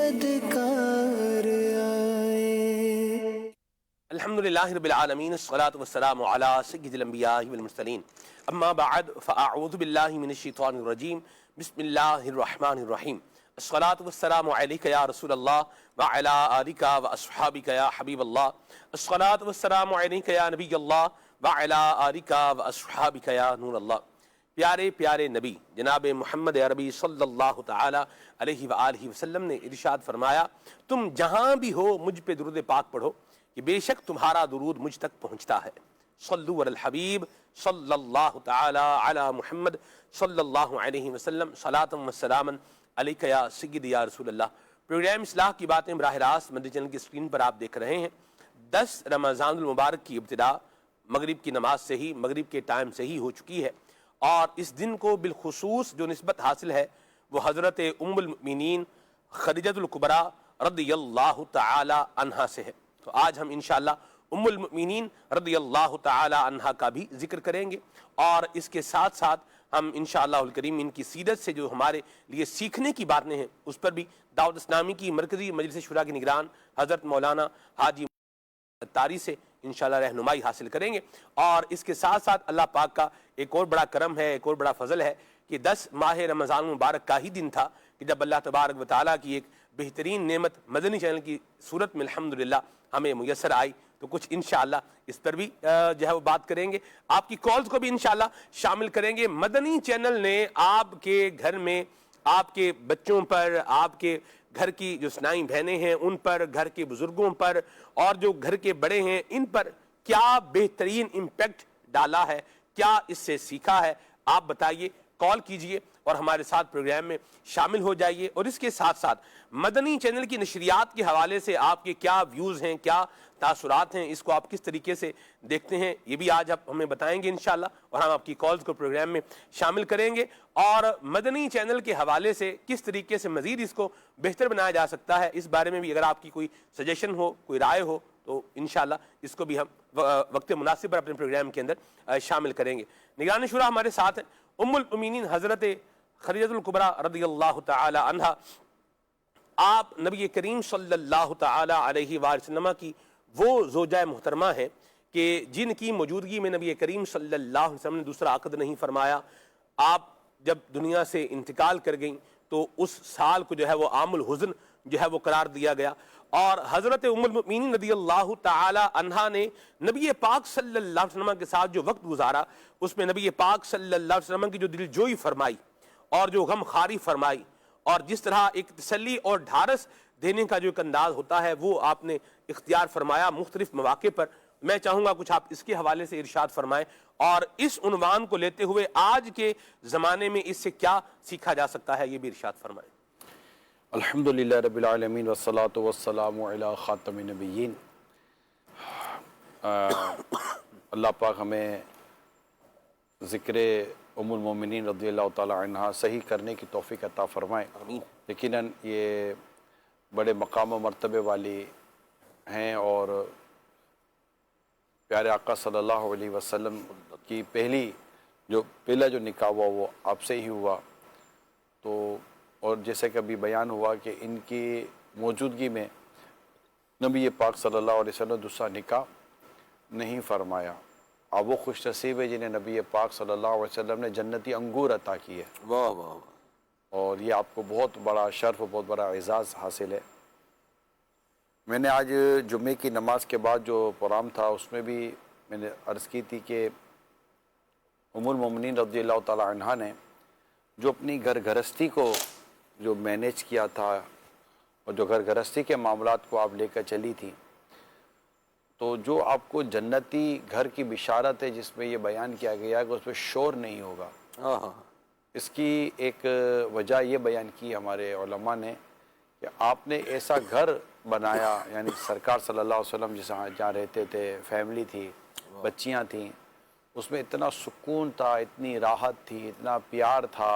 بدکار آئے۔ الحمدللہ رب العالمین، الصلاۃ والسلام علی سید الانبیاء والمرسلین، اما بعد فاعوذ باللہ من الشیطان الرجیم، بسم اللہ الرحمن الرحیم۔ الصلاۃ والسلام علیک یا رسول اللہ وعلی آلک واصحابک یا حبیب اللہ۔ الصلاۃ والسلام علیک یا نبی اللہ وعلی آلک واصحابک یا نور اللہ۔ پیارے پیارے نبی جناب محمد عربی صلی اللہ تعالی علیہ وآلہ وسلم نے ارشاد فرمایا، تم جہاں بھی ہو مجھ پہ درود پاک پڑھو کہ بے شک تمہارا درود مجھ تک پہنچتا ہے۔ صلو علی الحبیب صلی اللہ تعالی علی محمد صلی اللہ علیہ وسلم، صلاۃ و سلاما علیک یا سید یا رسول اللہ۔ پروگرام اصلاح کی باتیں براہ راست مدنی چینل کی اسکرین پر آپ دیکھ رہے ہیں۔ 10 رمضان المبارک کی ابتدا مغرب کی نماز سے ہی، مغرب کے ٹائم سے ہی ہو چکی ہے، اور اس دن کو بالخصوص جو نسبت حاصل ہے وہ حضرت ام المؤمنین خدیجہ الکبریٰ رضی اللہ تعالی عنہا سے ہے۔ تو آج ہم انشاءاللہ ام المؤمنین رضی اللہ تعالی عنہا کا بھی ذکر کریں گے، اور اس کے ساتھ ساتھ ہم انشاءاللہ الکریم ان کی سیرت سے جو ہمارے لیے سیکھنے کی باتیں ہیں اس پر بھی دعوت اسلامی کی مرکزی مجلس شورا کے نگران حضرت مولانا حاجی تاری سے انشاءاللہ رہنمائی حاصل کریں گے۔ اور اس کے ساتھ ساتھ اللہ پاک کا ایک اور بڑا کرم ہے، ایک اور بڑا فضل ہے کہ 10 ماہ رمضان مبارک کا ہی دن تھا کہ جب اللہ تبارک و تعالیٰ کی ایک بہترین نعمت مدنی چینل کی صورت میں الحمدللہ ہمیں میسر آئی۔ تو کچھ انشاءاللہ اس پر بھی جو ہے وہ بات کریں گے، آپ کی کالز کو بھی انشاءاللہ شامل کریں گے۔ مدنی چینل نے آپ کے گھر میں، آپ کے بچوں پر، آپ کے گھر کی جو سنائی بہنیں ہیں ان پر، گھر کے بزرگوں پر، اور جو گھر کے بڑے ہیں ان پر کیا بہترین امپیکٹ ڈالا ہے، کیا اس سے سیکھا ہے، آپ بتائیے، کال کیجئے اور ہمارے ساتھ پروگرام میں شامل ہو جائیے۔ اور اس کے ساتھ ساتھ مدنی چینل کی نشریات کے حوالے سے آپ کے کیا ویوز ہیں، کیا تاثرات ہیں، اس کو آپ کس طریقے سے دیکھتے ہیں، یہ بھی آج آپ ہمیں بتائیں گے انشاءاللہ، اور ہم آپ کی کالز کو پروگرام میں شامل کریں گے، اور مدنی چینل کے حوالے سے کس طریقے سے مزید اس کو بہتر بنایا جا سکتا ہے اس بارے میں بھی اگر آپ کی کوئی سجیشن ہو، کوئی رائے ہو، تو انشاءاللہ اس کو بھی ہم وقت مناسب پر اپنے پروگرام کے اندر شامل کریں گے۔ نگران شورا ہمارے ساتھ ہیں ام المؤمنین حضرت خدیجہ الکبریٰ رضی اللہ تعالی عنہا۔ آپ نبی کریم صلی اللہ تعالی علیہ وآلہ وسلم کی وہ زوجہ محترمہ ہیں کہ جن کی موجودگی میں نبی کریم صلی اللہ علیہ وسلم نے دوسرا عقد نہیں فرمایا۔ آپ جب دنیا سے انتقال کر گئیں تو اس سال کو جو ہے وہ عام الحزن جو ہے وہ قرار دیا گیا، اور حضرت ام المؤمنین رضی اللہ تعالی عنہا نے نبی پاک صلی اللہ علیہ وسلم کے ساتھ جو وقت گزارا اس میں نبی پاک صلی اللہ علیہ وسلم کی جو دل جوئی فرمائی اور جو غم خاری فرمائی، اور جس طرح ایک تسلی اور ڈھارس دینے کا جو ایک انداز ہوتا ہے وہ آپ نے اختیار فرمایا مختلف مواقع پر۔ میں چاہوں گا کچھ آپ اس کے حوالے سے ارشاد فرمائیں، اور اس عنوان کو لیتے ہوئے آج کے زمانے میں اس سے کیا سیکھا جا سکتا ہے یہ بھی ارشاد فرمائیں۔ الحمدللہ رب العالمین والصلاة والسلام علی خاتم النبیین۔ اللہ پاک ہمیں ذکر ام المومنین رضی اللہ تعالی عنہ صحیح کرنے کی توفیق عطا فرمائے۔ یقیناً یہ بڑے مقام و مرتبے والی ہیں، اور پیارے آقا صلی اللہ علیہ وسلم کی پہلا جو نکاح ہوا وہ آپ سے ہی ہوا، تو اور جیسے کہ ابھی بیان ہوا کہ ان کی موجودگی میں نبی پاک صلی اللہ علیہ وسلم دوسرا نکاح نہیں فرمایا۔ اب وہ خوش نصیب ہے جنہیں نبی پاک صلی اللہ علیہ وسلم نے جنتی انگور عطا کی ہے، واہ واہ، اور یہ آپ کو بہت بڑا شرف، بہت بڑا اعزاز حاصل ہے۔ میں نے آج جمعے کی نماز کے بعد جو پروگرام تھا اس میں بھی میں نے عرض کی تھی کہ ام المومنین رضی اللہ تعالی عنہ نے جو اپنی گھر گھرستی کو جو مینیج کیا تھا، اور جو گھر گھرستی کے معاملات کو آپ لے کر چلی تھی، تو جو آپ کو جنتی گھر کی بشارت ہے جس میں یہ بیان کیا گیا ہے کہ اس میں شور نہیں ہوگا، اس کی ایک وجہ یہ بیان کی ہمارے علماء نے کہ آپ نے ایسا گھر بنایا، یعنی سرکار صلی اللہ علیہ وسلم جہاں رہتے تھے، فیملی تھی، بچیاں تھیں، اس میں اتنا سکون تھا، اتنی راحت تھی، اتنا پیار تھا،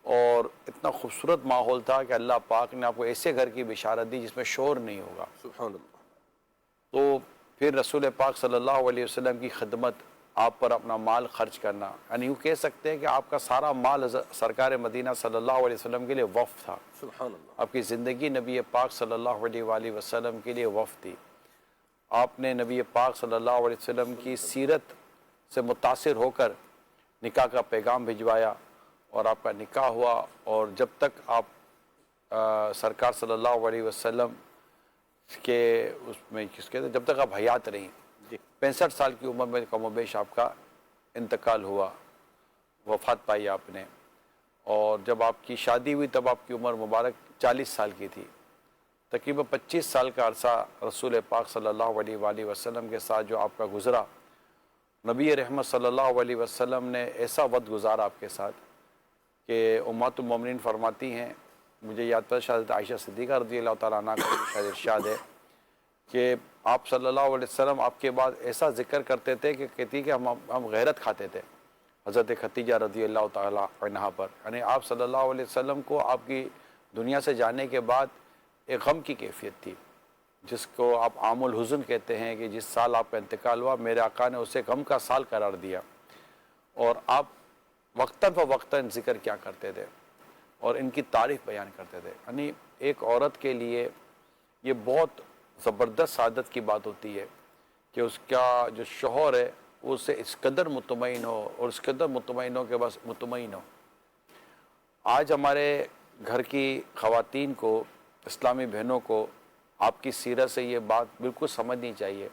اور اتنا خوبصورت ماحول تھا کہ اللہ پاک نے آپ کو ایسے گھر کی بشارت دی جس میں شور نہیں ہوگا۔ سبحان اللہ۔ تو پھر رسول پاک صلی اللہ علیہ وسلم کی خدمت آپ پر اپنا مال خرچ کرنا، یعنی یوں کہہ سکتے ہیں کہ آپ کا سارا مال سرکار مدینہ صلی اللہ علیہ وسلم کے لیے وقف تھا. سبحان اللہ. آپ کی زندگی نبی پاک صلی اللہ علیہ وآلہ وسلم کے لیے وقف تھی. آپ نے نبی پاک صلی اللہ علیہ وسلم کی سیرت سے متاثر ہو کر نکاح کا پیغام بھجوایا اور آپ کا نکاح ہوا. اور جب تک آپ سرکار صلی اللہ علیہ وسلم کے اس میں کس کہتے ہیں جب تک آپ حیات رہیں، 65 سال کی عمر میں کم و بیش آپ کا انتقال ہوا، وفات پائی آپ نے. اور جب آپ کی شادی ہوئی تب آپ کی عمر مبارک 40 سال کی تھی. تقریباً 25 سال کا عرصہ رسول پاک صلی اللہ علیہ وآلہ وسلم کے ساتھ جو آپ کا گزرا، نبی رحمت صلی اللہ علیہ وسلم نے ایسا وقت گزارا آپ کے ساتھ کہ امہات المومنین فرماتی ہیں، مجھے یاد پر حضرت عائشہ صدیقہ رضی اللہ تعالیٰ عنہ کا شاید ارشاد ہے کہ آپ صلی اللہ علیہ وسلم آپ کے بعد ایسا ذکر کرتے تھے کہ کہتی کہ ہم غیرت کھاتے تھے حضرت ختیجہ رضی اللہ تعالیٰ عنہ پر. یعنی آپ صلی اللہ علیہ وسلم کو آپ کی دنیا سے جانے کے بعد ایک غم کی کیفیت تھی، جس کو آپ عام الحزن کہتے ہیں کہ جس سال آپ کا انتقال ہوا میرے آقا نے اسے غم کا سال قرار دیا. اور آپ وقتاً فوقتاً ذکر کیا کرتے تھے اور ان کی تعریف بیان کرتے تھے. یعنی ایک عورت کے لیے یہ بہت زبردست سعادت کی بات ہوتی ہے کہ اس کا جو شوہر ہے وہ اس سے اس قدر مطمئن ہو اور اس قدر مطمئن ہو کہ بس مطمئن ہو. آج ہمارے گھر کی خواتین کو، اسلامی بہنوں کو آپ کی سیرت سے یہ بات بالکل سمجھنی چاہیے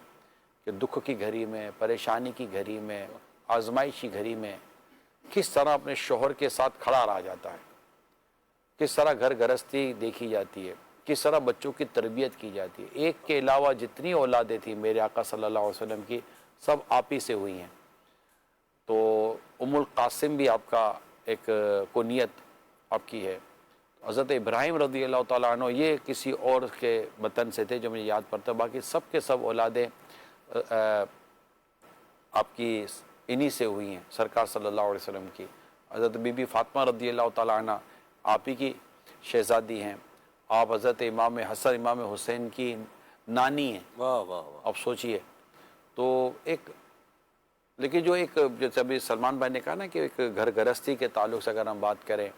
کہ دکھ کی گھڑی میں، پریشانی کی گھڑی میں، آزمائش کی گھڑی میں کس طرح اپنے شوہر کے ساتھ کھڑا رہا جاتا ہے، کس طرح گھر گرہستی دیکھی جاتی ہے، کس طرح بچوں کی تربیت کی جاتی ہے. ایک کے علاوہ جتنی اولادیں تھیں میرے آقا صلی اللہ علیہ وسلم کی سب آپ ہی سے ہوئی ہیں. تو ام القاسم بھی آپ کا ایک کنیت آپ کی ہے. حضرت ابراہیم رضی اللہ تعالیٰ عنہ یہ کسی اور کے وطن سے تھے جو مجھے یاد پڑتا. باقی سب کے سب اولادیں آپ کی انہی سے ہوئی ہیں سرکار صلی اللہ علیہ وسلم کی. حضرت بی بی فاطمہ رضی اللہ تعالیٰ عنہ آپ ہی کی شہزادی ہیں. آپ حضرت امام حسن امام حسین کی نانی ہیں. واہ واہ واہ. اب سوچئے تو ایک، لیکن جو ایک جیسے ابھی سلمان بھائی نے کہا نا کہ ایک گھر گرہستی کے تعلق سے اگر ہم بات کریں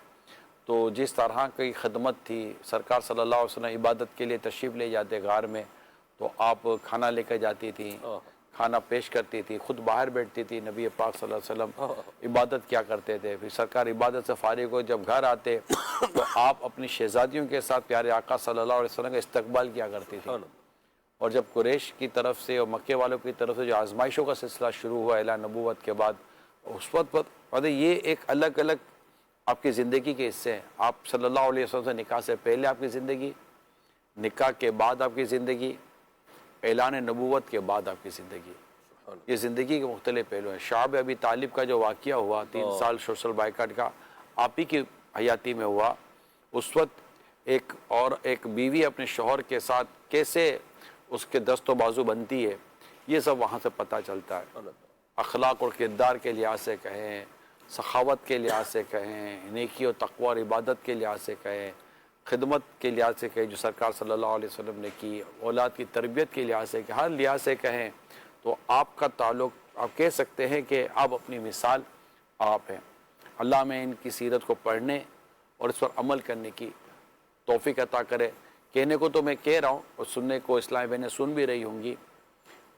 تو جس طرح کی خدمت تھی، سرکار صلی اللہ علیہ وسلم عبادت کے لیے تشریف لے جاتے غار میں تو آپ کھانا لے کر جاتی تھی، کھانا پیش کرتی تھی، خود باہر بیٹھتی تھی، نبی پاک صلی اللہ علیہ وسلم عبادت کیا کرتے تھے. پھر سرکار عبادت سے فارغ ہو جب گھر آتے تو آپ اپنی شہزادیوں کے ساتھ پیارے آقا صلی اللہ علیہ وسلم کا استقبال کیا کرتی تھی. اور جب قریش کی طرف سے اور مکے والوں کی طرف سے جو آزمائشوں کا سلسلہ شروع ہوا اعلان نبوت کے بعد، اس وقت پر یہ ایک الگ الگ آپ کی زندگی کے حصے ہیں. آپ صلی اللہ علیہ وسلم سے نکاح سے پہلے آپ کی زندگی، نکاح کے بعد آپ کی زندگی، اعلان نبوت کے بعد آپ کی زندگی. یہ زندگی کے مختلف پہلو ہیں. شعب ابی طالب کا جو واقعہ ہوا 3 سال سوشل بائیکاٹ کا آپ ہی کی حیاتی میں ہوا. اس وقت ایک بیوی اپنے شوہر کے ساتھ کیسے اس کے دست و بازو بنتی ہے یہ سب وہاں سے پتہ چلتا ہے. اخلاق اور کردار کے لحاظ سے کہیں، سخاوت کے لحاظ سے کہیں، نیکی و تقوی اور عبادت کے لحاظ سے کہیں، خدمت کے لحاظ سے کہیں جو سرکار صلی اللہ علیہ وسلم نے کی، اولاد کی تربیت کے لحاظ سے کہ ہر لحاظ سے کہیں تو آپ کا تعلق آپ کہہ سکتے ہیں کہ آپ اپنی مثال آپ ہیں. اللہ میں ان کی سیرت کو پڑھنے اور اس پر عمل کرنے کی توفیق عطا کرے. کہنے کو تو میں کہہ رہا ہوں اور سننے کو اسلامی بہنیں سن بھی رہی ہوں گی.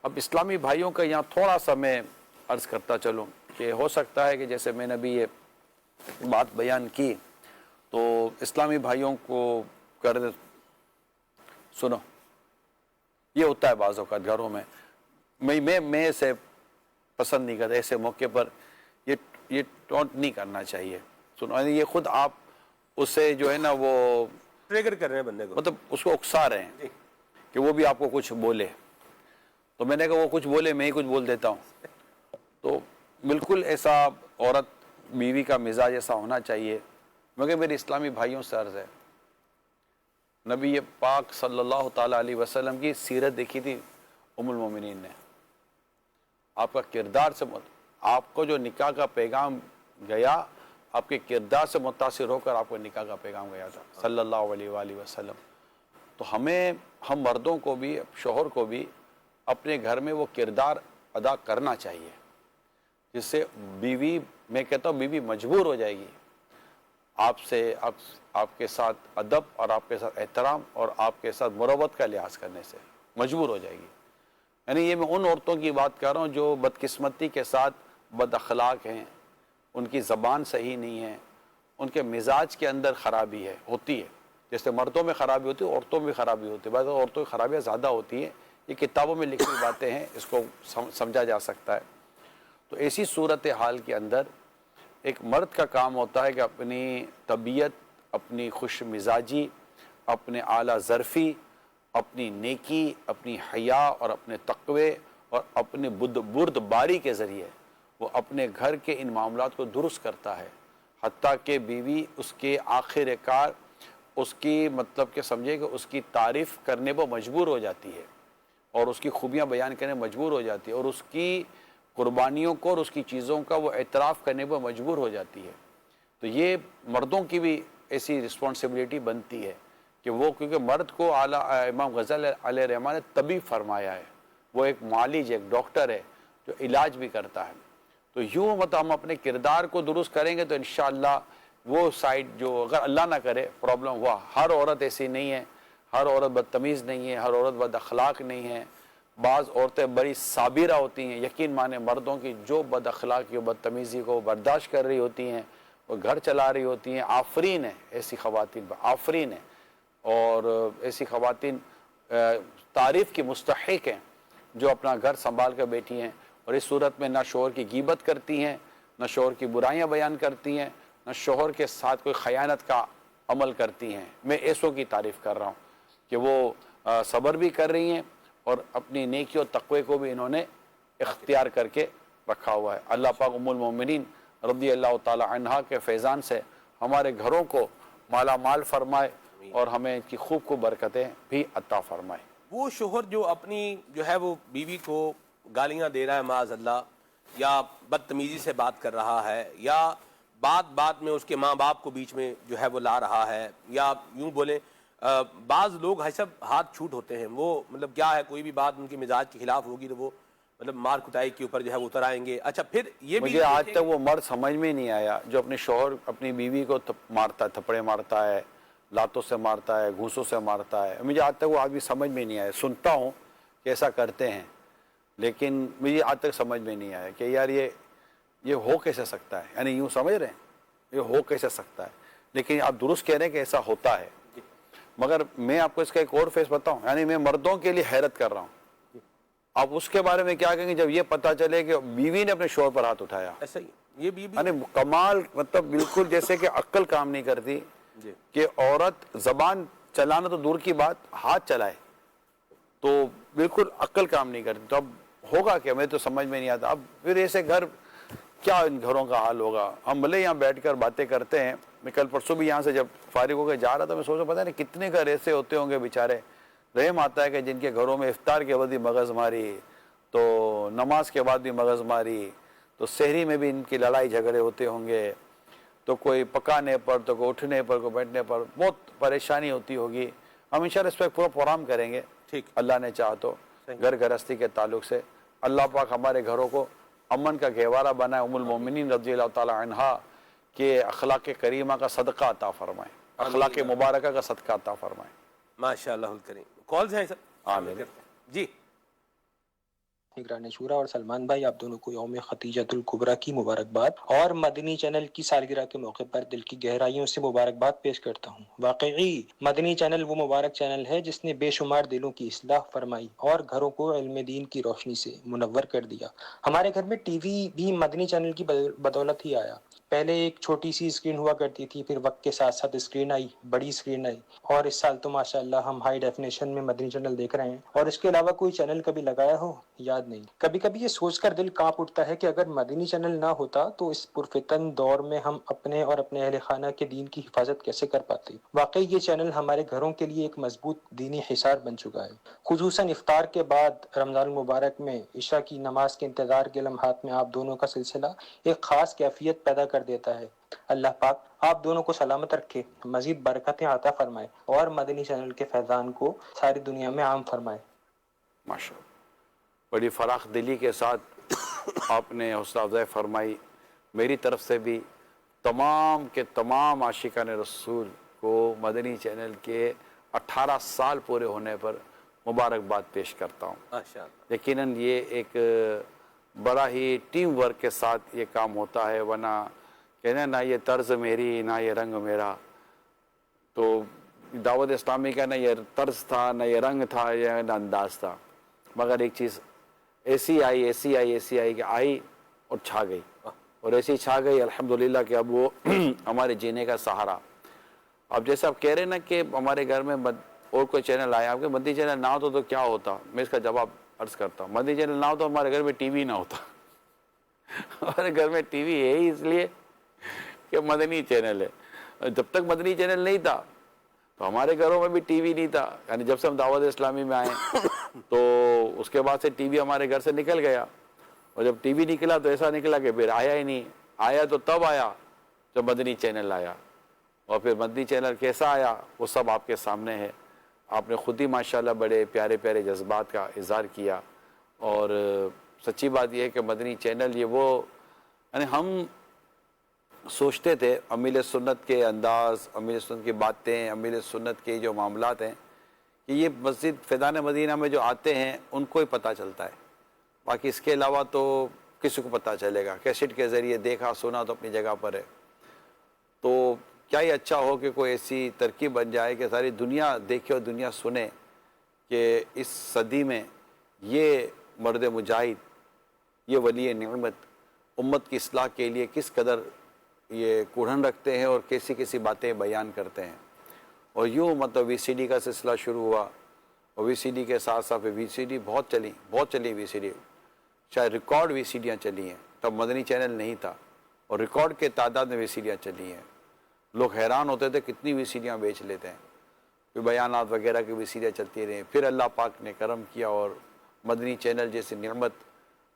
اب اسلامی بھائیوں کا یہاں تھوڑا سا میں عرض کرتا چلوں کہ ہو سکتا ہے کہ جیسے میں نے بھی یہ بات بیان کی تو اسلامی بھائیوں کو کر سنو، یہ ہوتا ہے بعض اوقات گھروں میں، میں اسے پسند نہیں کرتا. ایسے موقع پر یہ ٹونٹ نہیں کرنا چاہیے. سنو یہ خود آپ اسے جو ہے نا وہ ٹریگر کر رہے ہیں بندے کو، مطلب اس کو اکسا رہے ہیں کہ وہ بھی آپ کو کچھ بولے. تو میں نے کہا وہ کچھ بولے میں ہی کچھ بول دیتا ہوں. تو بالکل ایسا عورت بیوی کا مزاج ایسا ہونا چاہیے. مگر میرے اسلامی بھائیوں سے عرض ہے، نبی پاک صلی اللہ تعالیٰ علیہ وسلم کی سیرت دیکھی تھی ام المومنین نے. آپ کا کردار سے آپ کو جو نکاح کا پیغام گیا آپ کے کردار سے متاثر ہو کر آپ کو نکاح کا پیغام گیا تھا صلی اللہ علیہ وآلہ وسلم. تو ہم مردوں کو بھی، شوہر کو بھی اپنے گھر میں وہ کردار ادا کرنا چاہیے. جس سے بیوی، میں کہتا ہوں بیوی مجبور ہو جائے گی آپ سے، آپ کے ساتھ ادب اور آپ کے ساتھ احترام اور آپ کے ساتھ مروت کا لحاظ کرنے سے مجبور ہو جائے گی. یعنی یہ میں ان عورتوں کی بات کر رہا ہوں جو بدقسمتی کے ساتھ بد اخلاق ہیں، ان کی زبان صحیح نہیں ہے، ان کے مزاج کے اندر خرابی ہوتی ہے. جیسے مردوں میں خرابی ہوتی ہے، عورتوں میں بھی خرابی ہوتی ہے. بعض عورتوں کی خرابیاں زیادہ ہوتی ہیں، یہ کتابوں میں لکھی باتیں ہیں، اس کو سمجھا جا سکتا ہے. تو ایسی صورتحال کے اندر ایک مرد کا کام ہوتا ہے کہ اپنی طبیعت، اپنی خوش مزاجی، اپنے اعلیٰ ظرفی، اپنی نیکی، اپنی حیا اور اپنے تقوی اور اپنے بردباری کے ذریعے وہ اپنے گھر کے ان معاملات کو درست کرتا ہے، حتیٰ کہ بیوی اس کے آخر کار اس کی مطلب کہ سمجھے کہ اس کی تعریف کرنے پر مجبور ہو جاتی ہے اور اس کی خوبیاں بیان کرنے مجبور ہو جاتی ہے اور اس کی قربانیوں کو اور اس کی چیزوں کا وہ اعتراف کرنے پر مجبور ہو جاتی ہے. تو یہ مردوں کی بھی ایسی رسپانسبلٹی بنتی ہے کہ وہ، کیونکہ مرد کو اعلیٰ امام غزالی علیہ رحمہ نے طبیب فرمایا ہے، وہ ایک معالج، ایک ڈاکٹر ہے جو علاج بھی کرتا ہے. تو یوں مطلب ہم اپنے کردار کو درست کریں گے تو انشاءاللہ وہ سائڈ جو اگر اللہ نہ کرے پرابلم ہوا، ہر عورت ایسی نہیں ہے، ہر عورت بدتمیز نہیں ہے، ہر عورت بد اخلاق نہیں ہے. بعض عورتیں بڑی صابرہ ہوتی ہیں، یقین مانے مردوں کی جو بد اخلاقی و بدتمیزی کو برداشت کر رہی ہوتی ہیں، وہ گھر چلا رہی ہوتی ہیں. آفرین ہے ایسی خواتین، آفرین ہے. اور ایسی خواتین تعریف کی مستحق ہیں جو اپنا گھر سنبھال کر بیٹھی ہیں اور اس صورت میں نہ شوہر کی غیبت کرتی ہیں، نہ شوہر کی برائیاں بیان کرتی ہیں، نہ شوہر کے ساتھ کوئی خیانت کا عمل کرتی ہیں. میں ایسوں کی تعریف کر رہا ہوں کہ وہ صبر بھی کر رہی ہیں اور اپنی نیکی اور تقوی کو بھی انہوں نے اختیار کر کے رکھا ہوا ہے. اللہ پاک ام المومنین رضی اللہ تعالی عنہا کے فیضان سے ہمارے گھروں کو مالا مال فرمائے اور ہمیں ان کی خوب خوب برکتیں بھی عطا فرمائے. وہ شوہر جو اپنی جو ہے وہ بیوی کو گالیاں دے رہا ہے معاذ اللہ، یا بدتمیزی سے بات کر رہا ہے، یا بات میں اس کے ماں باپ کو بیچ میں جو ہے وہ لا رہا ہے، یا یوں بولیں بعض لوگ سب ہاتھ چھوٹ ہوتے ہیں، وہ مطلب کیا ہے، کوئی بھی بات ان کے مزاج کے خلاف ہوگی تو وہ مطلب مار کٹائی کے اوپر جو ہے وہ اتر آئیں گے. اچھا پھر یہ بھی مجھے آج تک وہ مرد سمجھ میں نہیں آیا جو اپنے شوہر اپنی بیوی کو مارتا ہے، تھپڑے مارتا ہے، لاتوں سے مارتا ہے، گھوسوں سے مارتا ہے. مجھے آج تک وہ آدمی سمجھ میں نہیں آیا. سنتا ہوں کہ ایسا کرتے ہیں لیکن مجھے آج تک سمجھ میں نہیں آیا کہ یار یہ ہو کیسے سکتا ہے. یعنی یوں سمجھ رہے ہیں یہ ہو کیسے سکتا ہے. لیکن آپ درست کہہ رہے ہیں کہ ایسا ہوتا ہے. مگر میں آپ کو اس کا ایک اور فیس بتاؤں، یعنی میں مردوں کے لیے حیرت کر رہا ہوں. آپ اس کے بارے میں کیا کہیں گے جب یہ پتہ چلے کہ بیوی نے اپنے شوہر پر ہاتھ اٹھایا. ایسا ہی یہ بیوی یعنی کمال، مطلب بالکل جیسے کہ عقل کام نہیں کرتی کہ عورت زبان چلانا تو دور کی بات، ہاتھ چلائے تو بالکل عقل کام نہیں کرتی. تو اب ہوگا کہ ہمیں تو سمجھ میں نہیں آتا. اب پھر ایسے گھر کیا ان گھروں کا حال ہوگا. ہم بھلے یہاں بیٹھ کر باتیں کرتے ہیں. میں کل پرسوں بھی یہاں سے جب فارغ ہو کے جا رہا تھا میں سوچا پتہ نہیں کتنے گھر ایسے ہوتے ہوں گے بیچارے. رحم آتا ہے کہ جن کے گھروں میں افطار کے بعد بھی مغز ماری، تو نماز کے بعد بھی مغز ماری، تو سحری میں بھی ان کی لڑائی جھگڑے ہوتے ہوں گے، تو کوئی پکانے پر، تو کوئی اٹھنے پر، کوئی بیٹھنے پر بہت پریشانی ہوتی ہوگی. ہم انشاءاللہ اس پہ پورا پروگرام کریں گے ٹھیک اللہ نے چاہا تو گھر گرہستی کے تعلق سے. اللہ پاک ہمارے گھروں کو امن کا گہوارہ بنائے. ام المومنین رضی اللہ تعالی عنہا کے اخلاق کریمہ کا صدقہ عطا فرمائے، اخلاق مبارکہ کا صدقہ عطا فرمائے. ماشاء اللہ الکریم. کالز ہیں سر؟ آمین. جی نگران شورا اور سلمان بھائی، آپ دونوں کو یوم ختیجۃ الکبریٰ کی مبارکباد اور مدنی چینل کی سالگرہ کے موقع پر دل کی گہرائیوں سے مبارکباد پیش کرتا ہوں. واقعی مدنی چینل وہ مبارک چینل ہے جس نے بے شمار دلوں کی اصلاح فرمائی اور گھروں کو علم دین کی روشنی سے منور کر دیا. ہمارے گھر میں ٹی وی بھی مدنی چینل کی بدولت ہی آیا. پہلے ایک چھوٹی سی اسکرین ہوا کرتی تھی، پھر وقت کے ساتھ ساتھ اسکرین آئی، بڑی اسکرین آئی، اور اس سال تو ماشاءاللہ ہم ہائی ڈیفینیشن میں مدنی چینل دیکھ رہے ہیں. اور اس کے علاوہ کوئی چینل کبھی لگایا ہو یاد نہیں. کبھی کبھی یہ سوچ کر دل کانپ اٹھتا ہے کہ اگر مدنی چینل نہ ہوتا تو اس پرفتن دور میں ہم اپنے اور اپنے اہل خانہ کے دین کی حفاظت کیسے کر پاتے. واقعی یہ چینل ہمارے گھروں کے لیے ایک مضبوط دینی حصار بن چکا ہے. خصوصاً افطار کے بعد رمضان المبارک میں عشاء کی نماز کے انتظار کے لمحات میں آپ دونوں کا سلسلہ ایک خاص کیفیت پیدا کر دیتا ہے. اللہ پاک آپ دونوں کو سلامت رکھے، مزید برکتیں عطا فرمائے اور مدنی چینل کے فیضان کو ساری دنیا میں عام فرمائے. ماشاءاللہ. بڑی فراخ دلی کے ساتھ آپ نے حوصلہ افزائی فرمائی. میری طرف سے بھی تمام کے تمام عاشقان رسول کو مدنی چینل کے 18 سال پورے ہونے پر مبارکباد پیش کرتا ہوں. ماشاءاللہ. یقیناً یہ ایک بڑا ہی ٹیم ورک کے ساتھ یہ کام ہوتا ہے، ورنہ کہنا نہ یہ طرز میری نہ یہ رنگ میرا. تو دعوت اسلامی کا نہ یہ طرز تھا، نہ یہ رنگ تھا، یا نہ انداز تھا، مگر ایک چیز ایسی آئی کہ آئی اور چھا گئی، اور ایسی چھا گئی الحمدللہ کہ اب وہ ہمارے جینے کا سہارا. اب جیسے آپ کہہ رہے ہیں نا کہ ہمارے گھر میں اور کوئی چینل آیا، آپ کے مدنی چینل نہ ہوتا تو کیا ہوتا، میں اس کا جواب عرض کرتا ہوں. مدنی چینل نہ ہوتا ہمارے گھر میں ٹی وی نہ ہوتا. ہمارے گھر میں ٹی وی ہے ہی اس لیے کہ مدنی چینل ہے. جب تک مدنی چینل نہیں تھا تو ہمارے گھروں میں بھی ٹی وی نہیں تھا. یعنی جب سے ہم دعوت اسلامی میں آئے تو اس کے بعد سے ٹی وی ہمارے گھر سے نکل گیا. اور جب ٹی وی نکلا تو ایسا نکلا کہ پھر آیا ہی نہیں. آیا تو تب آیا جب مدنی چینل آیا. اور پھر مدنی چینل کیسا آیا وہ سب آپ کے سامنے ہے. آپ نے خود ہی ماشاءاللہ بڑے پیارے پیارے جذبات کا اظہار کیا. اور سچی بات یہ ہے کہ مدنی چینل یہ وہ، یعنی ہم سوچتے تھے امیل سنت کے انداز، امیل سنت کی باتیں، امیل سنت کے جو معاملات ہیں کہ یہ مسجد فیضان مدینہ میں جو آتے ہیں ان کو ہی پتہ چلتا ہے، باقی اس کے علاوہ تو کسی کو پتہ چلے گا. کیسٹ کے ذریعے دیکھا سنا تو اپنی جگہ پر ہے. تو کیا ہی اچھا ہو کہ کوئی ایسی ترکیب بن جائے کہ ساری دنیا دیکھے اور دنیا سنے کہ اس صدی میں یہ مرد مجاہد، یہ ولی نعمت امت کی اصلاح کے لیے کس قدر یہ کوڑھن رکھتے ہیں اور کیسی کیسی باتیں بیان کرتے ہیں. اور یوں مطلب وی سی ڈی کا سلسلہ شروع ہوا، اور وی سی ڈی کے ساتھ ساتھ وی سی ڈی بہت چلی وی سی ڈی، شاید ریکارڈ وی سی ڈیاں چلی ہیں. تب مدنی چینل نہیں تھا اور ریکارڈ کے تعداد میں وی سی ڈیاں چلی ہیں. لوگ حیران ہوتے تھے کتنی وی سی ڈیاں بیچ لیتے ہیں. پھر بیانات وغیرہ کی وی سی ڈیاں چلتی رہیں. پھر اللہ پاک نے کرم کیا اور مدنی چینل جیسی نعمت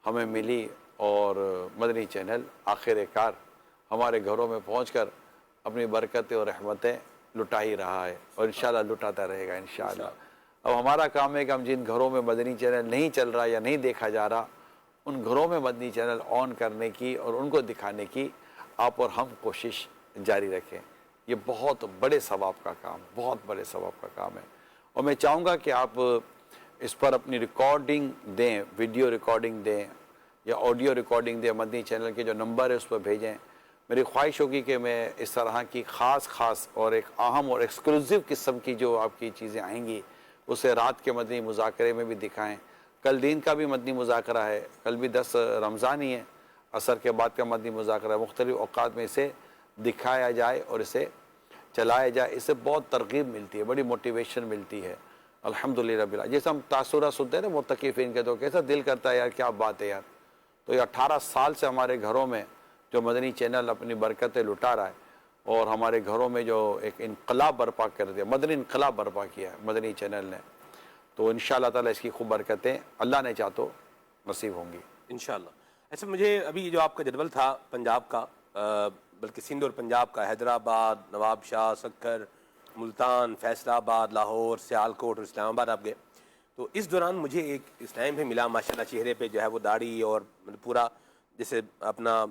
ہمیں ملی، اور مدنی چینل آخر کار ہمارے گھروں میں پہنچ کر اپنی برکتیں اور رحمتیں لٹا ہی رہا ہے، اور انشاءاللہ لٹاتا رہے گا انشاءاللہ. اب ہمارا کام ہے کہ ہم جن گھروں میں مدنی چینل نہیں چل رہا یا نہیں دیکھا جا رہا، ان گھروں میں مدنی چینل آن کرنے کی اور ان کو دکھانے کی آپ اور ہم کوشش جاری رکھیں. یہ بہت بڑے ثواب کا کام، بہت بڑے ثواب کا کام ہے. اور میں چاہوں گا کہ آپ اس پر اپنی ریکارڈنگ دیں، ویڈیو ریکارڈنگ دیں یا آڈیو ریکارڈنگ دیں. مدنی چینل کے جو نمبر ہے اس پر بھیجیں. میری خواہش ہوگی کہ میں اس طرح کی خاص اور ایک اہم اور ایکسکلوزیو قسم کی جو آپ کی چیزیں آئیں گی اسے رات کے مدنی مذاکرے میں بھی دکھائیں. کل دین کا بھی مدنی مذاکرہ ہے، کل بھی 10 رمضان ہی ہے، عصر کے بعد کا مدنی مذاکرہ ہے. مختلف اوقات میں اسے دکھایا جائے اور اسے چلایا جائے. اس سے بہت ترغیب ملتی ہے، بڑی موٹیویشن ملتی ہے الحمدللہ رب العالمین. جیسے ہم تاثرات سنتے ہیں نا متقفین کے، تو کیسا دل کرتا ہے یار کیا بات ہے یار. تو یہ 18 سال سے ہمارے گھروں میں جو مدنی چینل اپنی برکتیں لٹا رہا ہے، اور ہمارے گھروں میں جو ایک انقلاب برپا کر دیا، مدنی انقلاب برپا کیا ہے مدنی چینل نے، تو انشاءاللہ تعالیٰ اس کی خوب برکتیں اللہ نے چاہ تو نصیب ہوں گی انشاءاللہ. ایسے مجھے ابھی جو آپ کا جدول تھا پنجاب کا، بلکہ سندھ اور پنجاب کا، حیدرآباد، نواب شاہ، سکر، ملتان، فیصل آباد، لاہور، سیالکوٹ اور اسلام آباد آپ گئے. تو اس دوران مجھے ایک اس ٹائم پہ ملا ماشاءاللہ، چہرے پہ جو ہے وہ داڑھی اور پورا جیسے اپنا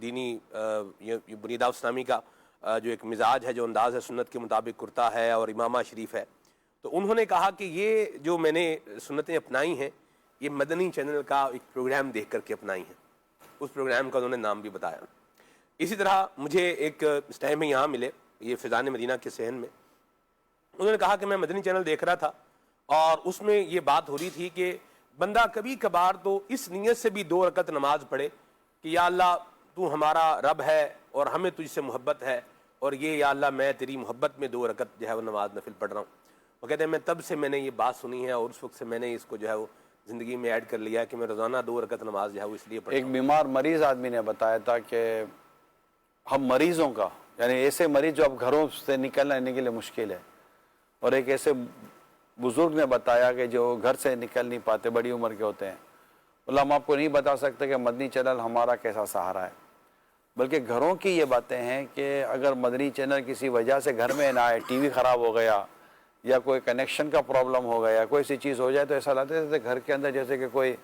دینی بنیاد اسلامی کا جو ایک مزاج ہے، جو انداز ہے سنت کے مطابق کرتا ہے اور امامہ شریف ہے. تو انہوں نے کہا کہ یہ جو میں نے سنتیں اپنائی ہیں یہ مدنی چینل کا ایک پروگرام دیکھ کر کے اپنائی ہیں. اس پروگرام کا انہوں نے نام بھی بتایا. اسی طرح مجھے ایک اس ٹائم میں یہاں ملے، یہ فیضان مدینہ کے صحن میں، انہوں نے کہا کہ میں مدنی چینل دیکھ رہا تھا اور اس میں یہ بات ہو رہی تھی کہ بندہ کبھی کبھار تو اس نیت سے بھی 2 رکعت نماز پڑھے کہ یا اللہ تو ہمارا رب ہے اور ہمیں تجھ سے محبت ہے، اور یہ یا اللہ میں تیری محبت میں 2 رکعت جو ہے وہ نماز نفل پڑھ رہا ہوں. وہ کہتے ہیں میں تب سے میں نے یہ بات سنی ہے اور اس وقت سے میں نے اس کو جو ہے وہ زندگی میں ایڈ کر لیا ہے کہ میں روزانہ 2 رکعت نماز جو ہے وہ اس لیے پڑھتا ہوں. ایک بیمار مریض آدمی نے بتایا تھا کہ ہم مریضوں کا، یعنی ایسے مریض جو اب گھروں سے نکلنے کے لیے مشکل ہے، اور ایک ایسے بزرگ نے بتایا کہ جو گھر سے نکل نہیں پاتے، بڑی عمر کے ہوتے ہیں. اللہ ہم آپ کو نہیں بتا سکتے کہ مدنی چینل ہمارا کیسا سہارا ہے، بلکہ گھروں کی یہ باتیں ہیں کہ اگر مدنی چینل کسی وجہ سے گھر میں نہ آئے، ٹی وی خراب ہو گیا یا کوئی کنیکشن کا پرابلم ہو گیا، کوئی سی چیز ہو جائے، تو ایسا لگتا ہے جیسے گھر کے اندر جیسے کہ کوئی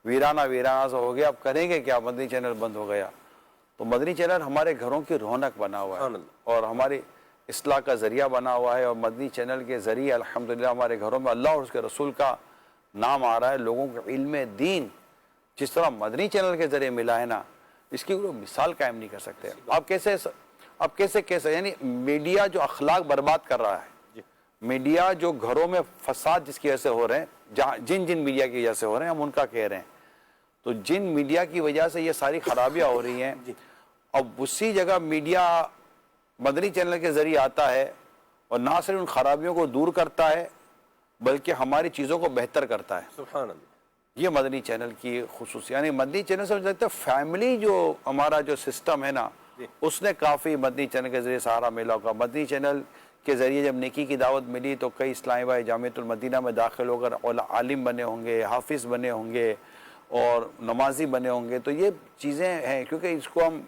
ویرانہ ویرانہ سا ہو گیا، اب کریں گے کیا، مدنی چینل بند ہو گیا. تو مدنی چینل ہمارے گھروں کی رونق بنا ہوا ہے اور ہماری اصلاح کا ذریعہ بنا ہوا ہے، اور مدنی چینل کے ذریعے الحمدللہ ہمارے گھروں میں اللہ اور اس کے رسول کا نام آ رہا ہے. لوگوں کو علم دین جس طرح مدنی چینل کے ذریعے ملا ہے نا، اس کی کوئی مثال قائم نہیں کر سکتے. آپ کیسے یعنی میڈیا جو اخلاق برباد کر رہا ہے، میڈیا جو گھروں میں فساد جس کی وجہ سے ہو رہے ہیں، جن میڈیا کی وجہ سے ہو رہے ہیں ہم ان کا کہہ رہے ہیں، تو جن میڈیا کی وجہ سے یہ ساری خرابیاں ہو رہی ہیں، اب اسی جگہ میڈیا مدنی چینل کے ذریعے آتا ہے اور نہ صرف ان خرابیوں کو دور کرتا ہے بلکہ ہماری چیزوں کو بہتر کرتا ہے. سبحان اللہ. یہ مدنی چینل کی خصوصیت، یعنی مدنی چینل سے مجھے لگتا ہے فیملی جو ہمارا جو سسٹم ہے نا، اس نے کافی مدنی چینل کے ذریعے سہارا ملا ہوگا. مدنی چینل کے ذریعے جب نیکی کی دعوت ملی تو کئی اسلامی بھائی جامعۃ المدینہ میں داخل ہو کر عالم بنے ہوں گے، حافظ بنے ہوں گے اور نمازی بنے ہوں گے. تو یہ چیزیں ہیں، کیونکہ اس کو ہم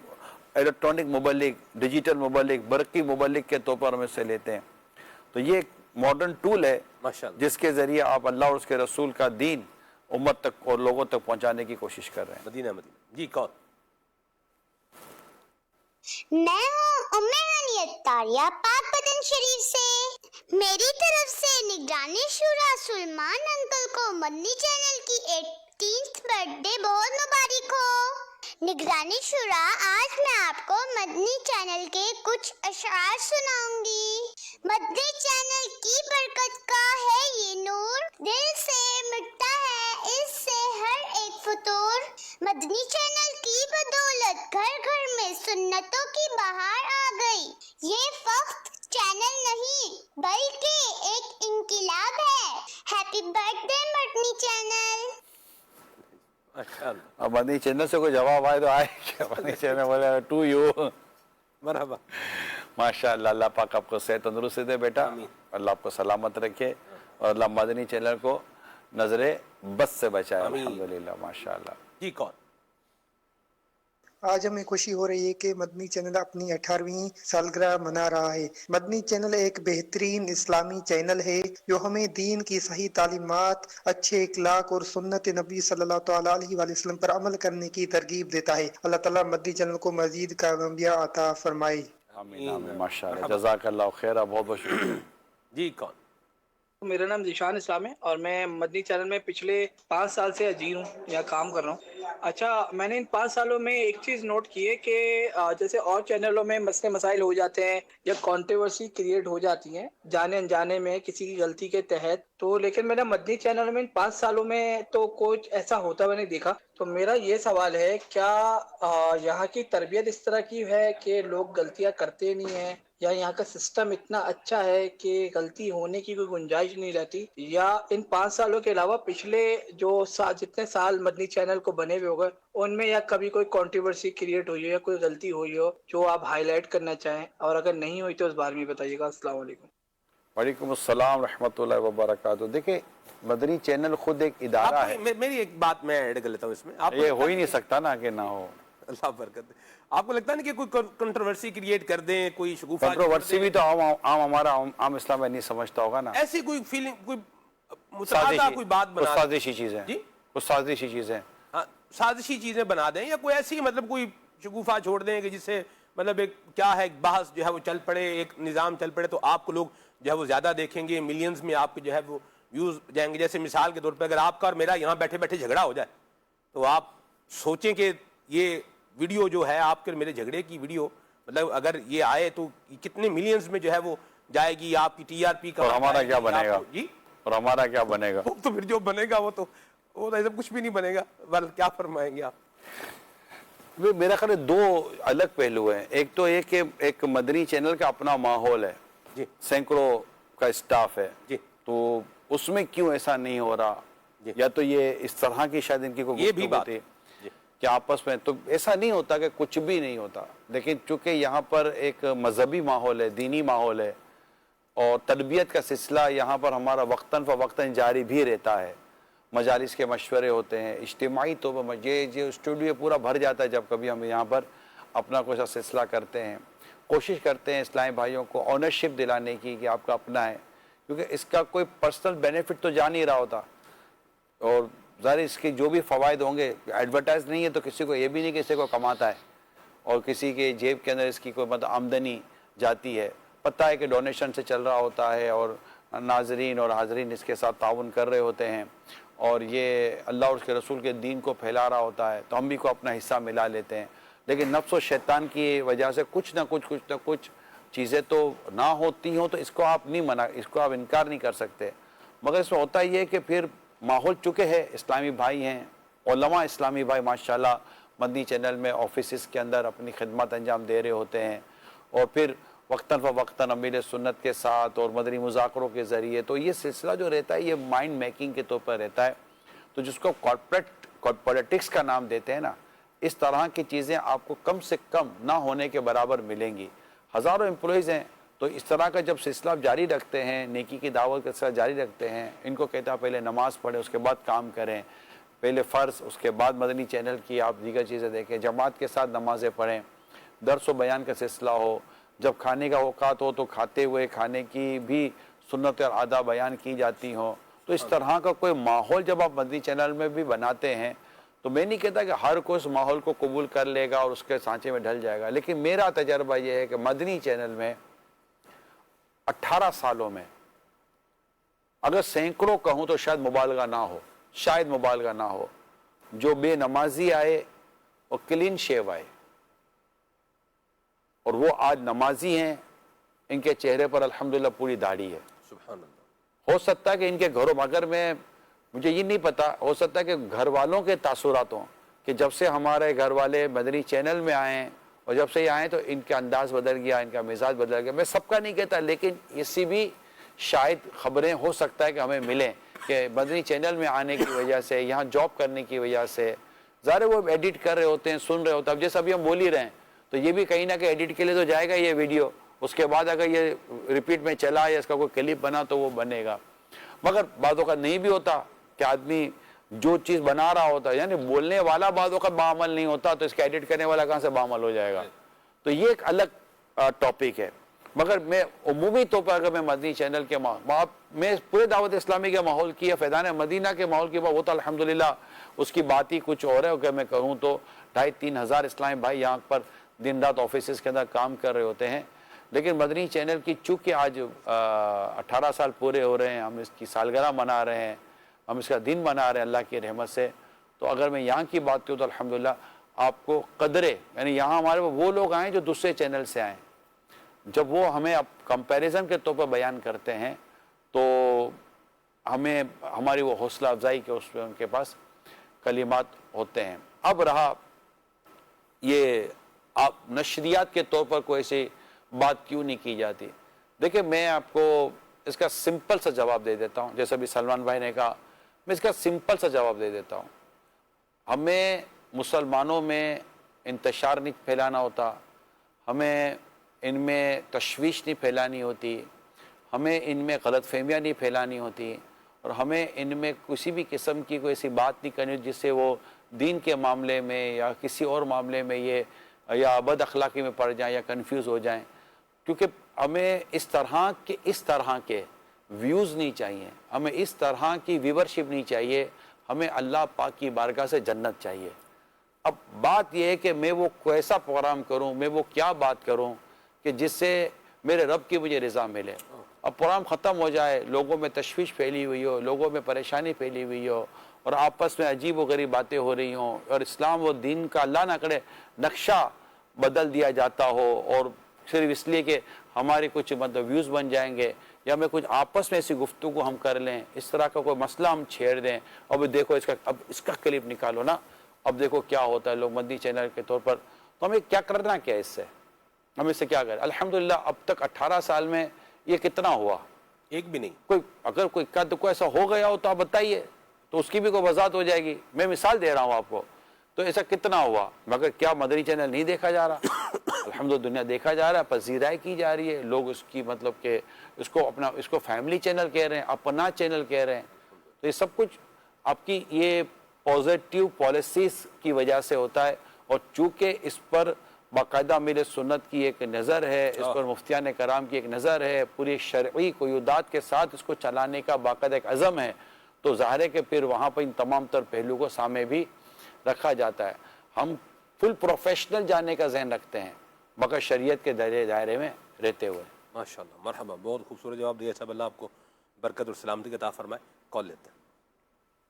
الیکٹرانک مبلغ، ڈیجیٹل مبلغ، برقی مبلغ کے طور پر ہم اس سے لیتے ہیں. تو یہ ایک ماڈرن ٹول ہے جس کے ذریعے آپ اللہ اور اس کے رسول کا دین امت تک اور لوگوں تک پہنچانے کی کوشش کر رہے ہیں. مدینہ جی کون؟ میں ہوں ام ہانی اتاریہ پاک بدن شریف سے. میری طرف سے نگران شورا سلمان انکل کو مدنی چینل کی 18th برتھ ڈے بہت مبارک ہو. نگران شورا، آج میں آپ کو مدنی چینل کے کچھ اشعار سناؤں گی. مدنی چینل کی برکت کا ہے یہ نور، دل سے مٹتا ہے اس سے ہر ایک فطور. مدنی چینل کی بدولت گھر گھر میں سنتوں کی بہار آ گئی. یہ فقط چینل نہیں بلکہ ایک انقلاب ہے. ہیپی برتھ ڈے مدنی چینل. اب مدنی چینل سے کوئی جواب آئے تو آئے کیا؟ مدنی چینل بولے ٹو یو. مرحبا. ماشاءاللہ، اللہ پاک آپ کو صحت تندرستی دے بیٹا، اللہ آپ کو سلامت رکھے اور اللہ مدنی چینل کو نظر بد سے بچائے. الحمدللہ ماشاءاللہ. جی کون؟ آج ہمیں خوشی ہو رہی ہے کہ مدنی چینل اپنی 18ویں سالگرہ منا رہا ہے. مدنی چینل ایک بہترین اسلامی چینل ہے جو ہمیں دین کی صحیح تعلیمات، اچھے اخلاق اور سنت نبی صلی اللہ تعالیٰ علیہ وآلہ وسلم پر عمل کرنے کی ترغیب دیتا ہے. اللہ تعالیٰ مدنی چینل کو مزید کامیابیاں عطا فرمائے. آمین آمین. ماشاءاللہ، جزاک اللہ خیر. بہت بہت شکریہ. جی کون؟ میرا نام ذیشان اسلام ہے اور میں مدنی چینل میں پچھلے 5 سال سے اجیر ہوں یا کام کر رہا ہوں. اچھا، میں نے ان 5 سالوں میں ایک چیز نوٹ کی ہے کہ جیسے اور چینلوں میں مسئلے مسائل ہو جاتے ہیں یا کنٹروورسی کریٹ ہو جاتی ہیں جانے انجانے میں کسی کی غلطی کے تحت، تو لیکن میرا مدنی چینل میں ان 5 سالوں میں تو کچھ ایسا ہوتا ہوا نہیں دیکھا. تو میرا یہ سوال ہے، کیا یہاں کی تربیت اس طرح کی ہے کہ لوگ غلطیاں کرتے نہیں ہیں، یا یہاں کا سسٹم اتنا اچھا ہے کہ غلطی ہونے کی کوئی گنجائش نہیں رہتی، یا ان 5 سالوں کے علاوہ پچھلے جو جتنے سال مدنی چینل کو بنے ہوئے ہوگا ان میں یا کبھی کوئی کنٹروورسی کریٹ ہوئی ہو یا کوئی غلطی ہوئی ہو جو آپ ہائی لائٹ کرنا چاہیں، اور اگر نہیں ہوئی تو اس بارے میں بتائیے گا. السلام علیکم. وعلیکم السلام رحمۃ اللہ وبرکاتہ. دیکھیں، مدنی چینل خود ایک ادارہ ہے. میری ایک بات میں ایڈ کر لیتا ہوں اس میں. یہ ہو ہی نہیں سکتا نا کہ نہ ہو. اللہ برکت. آپ کو لگتا ہے نا کہ کوئی کنٹروورسی کریٹ کر دیں، کوئی شگوفہ کنٹروورسی بھی تو ہمارا عام اسلام میں نہیں سمجھتا ہوگا نا. ایسی کوئی فیلنگ، کوئی متعدد کوئی بات بنا دیں، سازشی چیزیں، جی کچھ سازشی چیزیں، ہاں سازشی چیزیں بنا دیں، یا کوئی ایسی مطلب کوئی شگوفہ چھوڑ دیں کہ جس سے مطلب ایک کیا ہے ایک بحث جو ہے وہ چل پڑے، ایک نظام چل پڑے، تو آپ کو لوگ جو ہے وہ زیادہ دیکھیں گے، ملینز میں آپ کے جو ہے وہ ویوز جائیں گے. جیسے مثال کے طور پہ اگر آپ کا اور میرا یہاں بیٹھے بیٹھے جھگڑا ہو جائے تو آپ سوچیں کہ یہ ویڈیو جو ہے آپ کے اور میرے جھگڑے کی ویڈیو مطلب اگر یہ آئے تو کتنے ملینز میں جو ہے وہ جائے گی، آپ کی ٹی آر پی کا. اور ہمارا کیا بنے گا؟ جی، اور ہمارا کیا بنے گا؟ وہ تو پھر جو بنے گا وہ تو ایسا کچھ بھی نہیں بنے گا. کیا فرمائیں گے آپ؟ میرا خیال ہے 2 الگ پہلو ہیں. ایک تو یہ کہ ایک مدنی چینل کا اپنا ماحول ہے، جی، سینکڑوں کا اسٹاف ہے، جی، تو اس میں کیوں ایسا نہیں ہو رہا؟ یا تو یہ اس طرح کی شاید ان کی کوئی گفتگو ہوتی کہ آپس میں، تو ایسا نہیں ہوتا کہ کچھ بھی نہیں ہوتا. لیکن چونکہ یہاں پر ایک مذہبی ماحول ہے، دینی ماحول ہے، اور تربیت کا سلسلہ یہاں پر ہمارا وقتاً فوقتاً جاری بھی رہتا ہے. مجالس کے مشورے ہوتے ہیں، اجتماعی طور پر یہ اسٹوڈیو پورا بھر جاتا ہے جب کبھی ہم یہاں پر اپنا کوئی سلسلہ کرتے ہیں. کوشش کرتے ہیں اسلامی بھائیوں کو اونرشپ دلانے کی کہ آپ کا اپنا ہے، کیونکہ اس کا کوئی پرسنل بینیفٹ تو جا نہیں رہا ہوتا. اور ظاہر اس کے جو بھی فوائد ہوں گے، ایڈورٹائز نہیں ہے تو کسی کو یہ بھی نہیں کہ کسی کو کماتا ہے اور کسی کے جیب کے اندر اس کی کوئی مطلب آمدنی جاتی ہے. پتہ ہے کہ ڈونیشن سے چل رہا ہوتا ہے اور ناظرین اور حاضرین اس کے ساتھ تعاون کر رہے ہوتے ہیں اور یہ اللہ اور اس کے رسول کے دین کو پھیلا رہا ہوتا ہے تو ہم بھی کو اپنا حصہ ملا لیتے ہیں. لیکن نفس و شیطان کی وجہ سے کچھ نہ کچھ چیزیں تو نہ ہوتی ہوں تو اس کو آپ اس کو آپ انکار نہیں کر سکتے. مگر اس میں ہوتا یہ ہے کہ پھر ماحول چکے ہے، اسلامی بھائی ہیں، علماء اسلامی بھائی ماشاءاللہ مدنی چینل میں آفیسز کے اندر اپنی خدمات انجام دے رہے ہوتے ہیں اور پھر وقتاً فوقتاً امیر سنت کے ساتھ اور مدنی مذاکروں کے ذریعے تو یہ سلسلہ جو رہتا ہے یہ مائنڈ میکنگ کے طور پر رہتا ہے. تو جس کو کارپوریٹ پولیٹکس کا نام دیتے ہیں نا، اس طرح کی چیزیں آپ کو کم سے کم نہ ہونے کے برابر ملیں گی. ہزاروں امپلائیز ہیں تو اس طرح کا جب سلسلہ جاری رکھتے ہیں، نیکی کی دعوت کا سلسلہ جاری رکھتے ہیں، ان کو کہتا ہے پہلے نماز پڑھیں اس کے بعد کام کریں، پہلے فرض اس کے بعد مدنی چینل کی آپ دیگر چیزیں دیکھیں، جماعت کے ساتھ نمازیں پڑھیں، درس و بیان کا سلسلہ ہو، جب کھانے کا اوقات ہو تو کھاتے ہوئے کھانے کی بھی سنت اور آداب بیان کی جاتی ہوں. تو اس طرح کا کوئی ماحول جب آپ مدنی چینل میں بھی بناتے ہیں تو میں نہیں کہتا کہ ہر کوئی اس ماحول کو قبول کر لے گا اور اس کے سانچے میں ڈھل جائے گا. لیکن میرا تجربہ یہ ہے کہ مدنی چینل میں 18 سالوں میں اگر سینکڑوں کہوں تو شاید مبالغہ نہ ہو جو بے نمازی آئے اور کلین شیو آئے اور وہ آج نمازی ہیں، ان کے چہرے پر الحمدللہ پوری داڑھی ہے. سبحان اللہ. ہو سکتا ہے کہ ان کے گھروں، مگر مجھے یہ نہیں پتا، ہو سکتا ہے کہ گھر والوں کے تاثرات ہوں کہ جب سے ہمارے گھر والے مدنی چینل میں آئیں اور جب سے یہ آئیں تو ان کا انداز بدل گیا، ان کا مزاج بدل گیا. میں سب کا نہیں کہتا، لیکن اسی بھی شاید خبریں ہو سکتا ہے کہ ہمیں ملیں کہ مدنی چینل میں آنے کی وجہ سے، یہاں جاب کرنے کی وجہ سے، ظاہر وہ ایڈٹ کر رہے ہوتے ہیں، سن رہے ہوتے ہیں. اب جیسے ابھی ہم بول ہی رہے ہیں تو یہ بھی کہیں نہ کہیں ایڈٹ کے لیے تو جائے گا یہ ویڈیو، اس کے بعد اگر یہ ریپیٹ میں چلا یا اس کا کوئی کلپ بنا تو وہ بنے گا. مگر بعضوں کا نہیں بھی ہوتا کہ آدمی جو چیز بنا رہا ہوتا ہے، یعنی بولنے والا بعضوں کا بعمل نہیں ہوتا تو اس کا ایڈٹ کرنے والا کہاں سے بعمل ہو جائے گا. تو یہ ایک الگ ٹاپک ہے. مگر میں عمومی طور پر اگر میں مدنی چینل کے میں پورے دعوت اسلامی کے ماحول کی یا فیضان مدینہ کے ماحول کی وہ تو الحمدللہ اس کی بات ہی کچھ اور ہے. اگر میں کروں تو 2,500-3 ہزار اسلامی بھائی یہاں پر دن رات آفیسز کے اندر کام کر رہے ہوتے ہیں. لیکن مدنی چینل کی چونکہ آج 18 سال پورے ہو رہے ہیں، ہم اس کی سالگرہ منا رہے ہیں، ہم اس کا دن منا رہے ہیں اللہ کی رحمت سے. تو اگر میں یہاں کی بات کروں تو الحمدللہ آپ کو قدرے، یعنی یہاں ہمارے وہ لوگ آئیں جو دوسرے چینل سے آئیں، جب وہ ہمیں اب کمپیریزن کے طور پر بیان کرتے ہیں تو ہمیں ہماری وہ حوصلہ افزائی کے اس پہ ان کے پاس کلمات ہوتے ہیں. اب رہا یہ آپ نشریات کے طور پر کوئی ایسی بات کیوں نہیں کی جاتی. دیکھیں میں آپ کو اس کا سمپل سا جواب دے دیتا ہوں، جیسے بھی سلمان بھائی نے کہا، میں اس کا سمپل سا جواب دے دیتا ہوں. ہمیں مسلمانوں میں انتشار نہیں پھیلانا ہوتا، ہمیں ان میں تشویش نہیں پھیلانی ہوتی، ہمیں ان میں غلط فہمیاں نہیں پھیلانی ہوتی، اور ہمیں ان میں کسی بھی قسم کی کوئی ایسی بات نہیں کرنی جس سے وہ دین کے معاملے میں یا کسی اور معاملے میں یہ یا بد اخلاقی میں پڑ جائیں یا کنفیوز ہو جائیں. کیونکہ ہمیں اس طرح کے ویوز نہیں چاہیے، ہمیں اس طرح کی ویورشپ نہیں چاہیے، ہمیں اللہ پاک کی بارگاہ سے جنت چاہیے. اب بات یہ ہے کہ میں وہ کیسا پروگرام کروں، میں وہ کیا بات کروں کہ جس سے میرے رب کی مجھے رضا ملے. اب پروگرام ختم ہو جائے، لوگوں میں تشویش پھیلی ہوئی ہو، لوگوں میں پریشانی پھیلی ہوئی ہو اور آپس میں عجیب و غریب باتیں ہو رہی ہوں اور اسلام و دین کا اللہ نہ کرے نقشہ بدل دیا جاتا ہو، اور صرف اس لیے کہ ہماری کچھ مطلب ویوز بن جائیں گے یا میں کچھ آپس میں ایسی گفتگو ہم کر لیں، اس طرح کا کوئی مسئلہ ہم چھیڑ دیں. اب دیکھو اس کا کلپ نکالو نا، اب دیکھو کیا ہوتا ہے لوگ مدنی چینل کے طور پر. تو ہمیں کیا کرنا کیا اس سے، ہم اس سے کیا کریں؟ الحمدللہ اب تک 18 سال میں یہ کتنا ہوا؟ ایک بھی نہیں. کوئی اگر کوئی ایسا ہو گیا ہو تو آپ بتائیے تو اس کی بھی کوئی وضاحت ہو جائے گی. میں مثال دے رہا ہوں آپ کو. تو ایسا کتنا ہوا؟ مگر کیا مدنی چینل نہیں دیکھا جا رہا؟ الحمدللہ دنیا دیکھا جا رہا ہے، پذیرائی کی جا رہی ہے. لوگ اس کی مطلب کہ اس کو فیملی چینل کہہ رہے ہیں، اپنا چینل کہہ رہے ہیں. تو یہ سب کچھ آپ کی یہ پازیٹیو پالیسیز کی وجہ سے ہوتا ہے. اور چونکہ اس پر باقاعدہ میرے سنت کی ایک نظر ہے، اس پر مفتیان کرام کی ایک نظر ہے، پوری شرعی قیودات کے ساتھ اس کو چلانے کا باقاعدہ ایک عزم ہے. تو ظاہر ہے کہ پھر وہاں پر ان تمام تر پہلو کو سامنے بھی رکھا جاتا ہے. ہم فل پروفیشنل جانے کا ذہن رکھتے ہیں مگر شریعت کے دائرے میں رہتے ہوئے. ماشاءاللہ، مرحبا، بہت خوبصورت جواب دیا صاحب، اللہ آپ کو برکت اور سلامتی کا عطا فرمائے. کال لیتے ہیں.